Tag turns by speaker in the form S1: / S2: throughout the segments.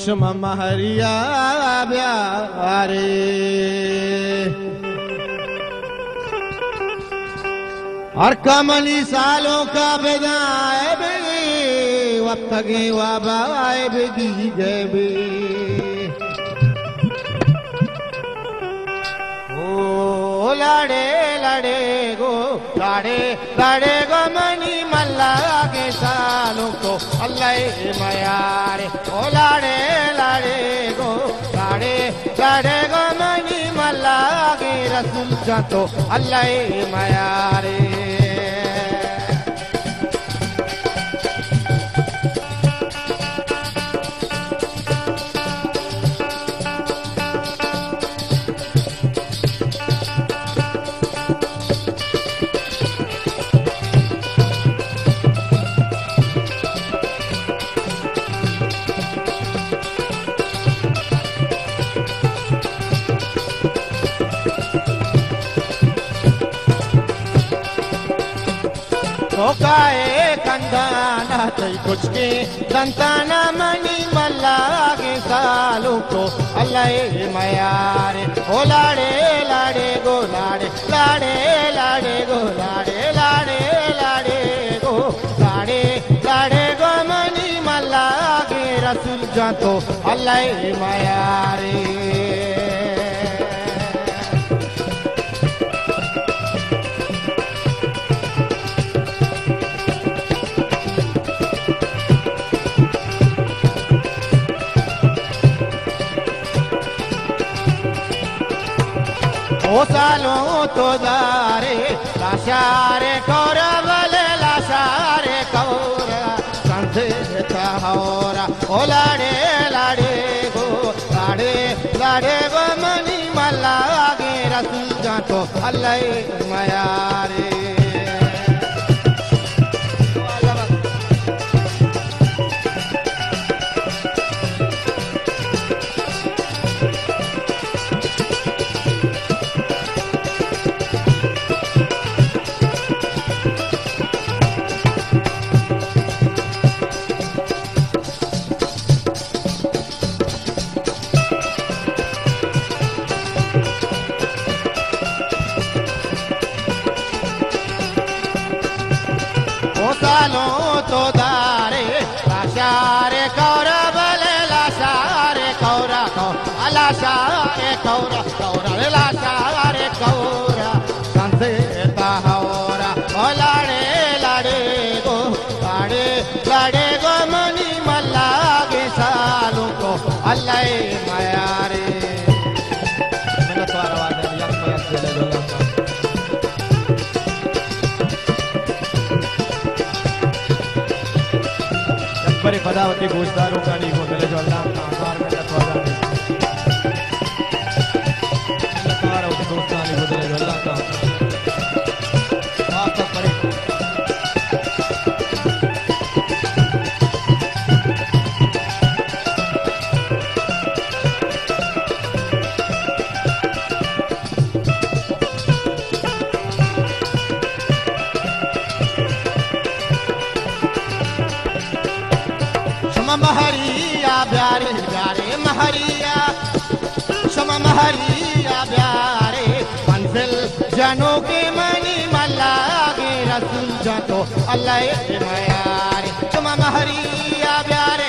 S1: शमम हरिया प्यारे और कमली सालों का बेदाए बेगी वक्त के वाबाए बेगी जय बे ओ लाड़े लाड़े गो मनी मल्ला के सालों को अल्लाह मयारे ओ लाड़े लाड़े गो मनी मल्ला के रसूल जातो अल्लाह मयारे काए कंदाना तई कुछ के संताना मनी मल्ला के सालों को अल्लाह मयारे ओ लाड़े लाड़े गो लाड़े लाड़े लाड़े गो लाड़े लाड़े लाड़े गो लाड़े लाड़े गो मनी मल्ला के रसूल जातो अल्लाह मयारे ओ सालों तो दारे लाशारे कौरा बले लाशारे कौरा संधे होरा ओ लाड़े लाड़े गो मनी मल्ला के रसूल जातो अल्लाह मयारे सालों तो दारे लाशारे कौरा बले लाशारे कौरा लाशारे कौरा लाशारे कौरा संसे होरा ओ लाड़े लाड़े गो मनी मल्ला के सालों को अल्लाह मयारे बड़े पदावती भूजदारों का नहीं को मिले जो अल्लाह का आकार में लतवाजा है लतारा उस दोस्तानी को मिले जो अल्लाह का आपका परे महरिया प्यारे प्यारे महरिया शमा महरिया प्यारे मंजिल जनों के मनी मल्ला के रसूल जातो अल्लाह मयारे शमा महरिया प्यारे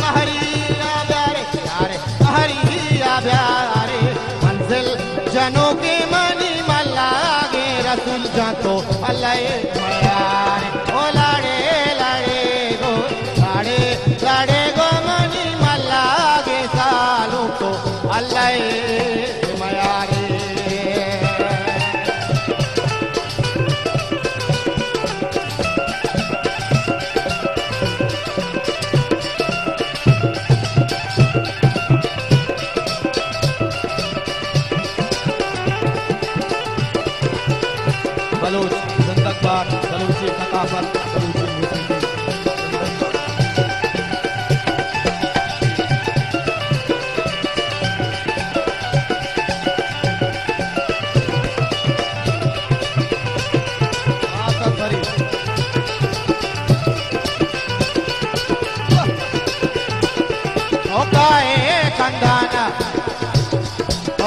S1: महरिया प्यारे प्यारे महरिया प्यारे मंजिल जनों के मनी मल्ला के रसूल जातो अल्लाह मयारे ओ लाड़े लाड़े गो लाड़े गो मनी मल्ला के सालों को अल्लाह मयारे बलूच जिंदगबाद बलूची सकाफत बलूची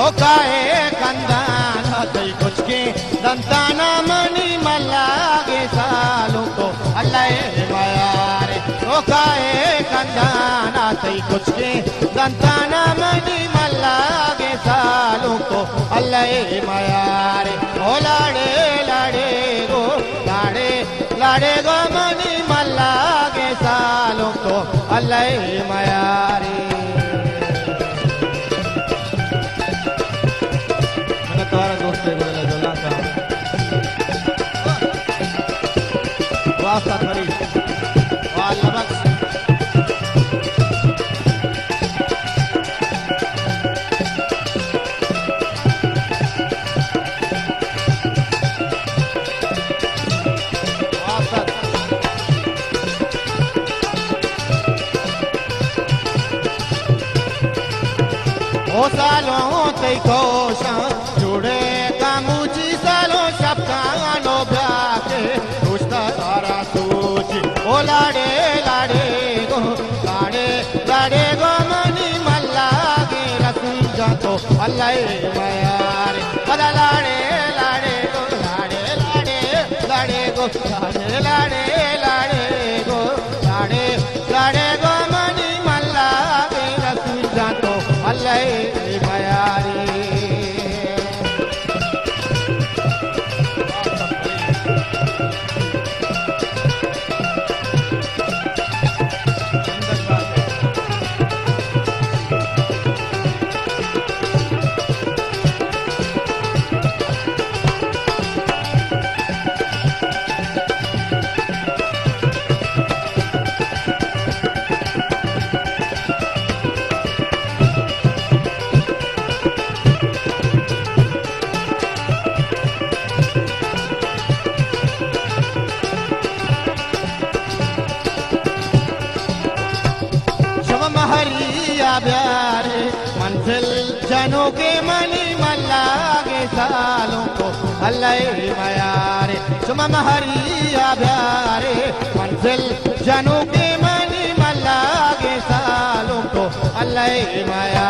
S1: ओकाए कंदान तई कुछ के दंताना मनी मल्लागे सालों को अल्लाह मायारे ओकाए कंदान तई कुछ के दंताना मनी मल्लागे सालों को अल्लाह मायारे ओ लाड़े लाड़े गो लाड़े लाड़े गो मनी मल्लागे सालों को अल्लाह मायारे तुम्हारा दोस्त है बोला जोला का वाह साथरी वाह लबक वाह साथ ओ सालों तई कोशा जुड़े कामुची सालों शब्दानो ब्याके रुश्ता सारा सोची ओ लाड़े लाड़े गो लाड़े लाड़े गो मनी मल्ला के रसूल जातो अल्लाह मायारे बड़ा लाड़े लाड़े गो लाड़े लाड़े लाड़े गो लाड़े लाड़े लाड़े गो लाड़े लाड़े गो मनी मल्ला के रसूल जातो अल्लाह मायारे हरिया प्यारे मंजिल जनों के मनी मल्लागे सालों को अल्लाह मायारे सुमम हरिया प्यारे मंजिल जनों के मनी मल्लागे सालों को अल्लाह माया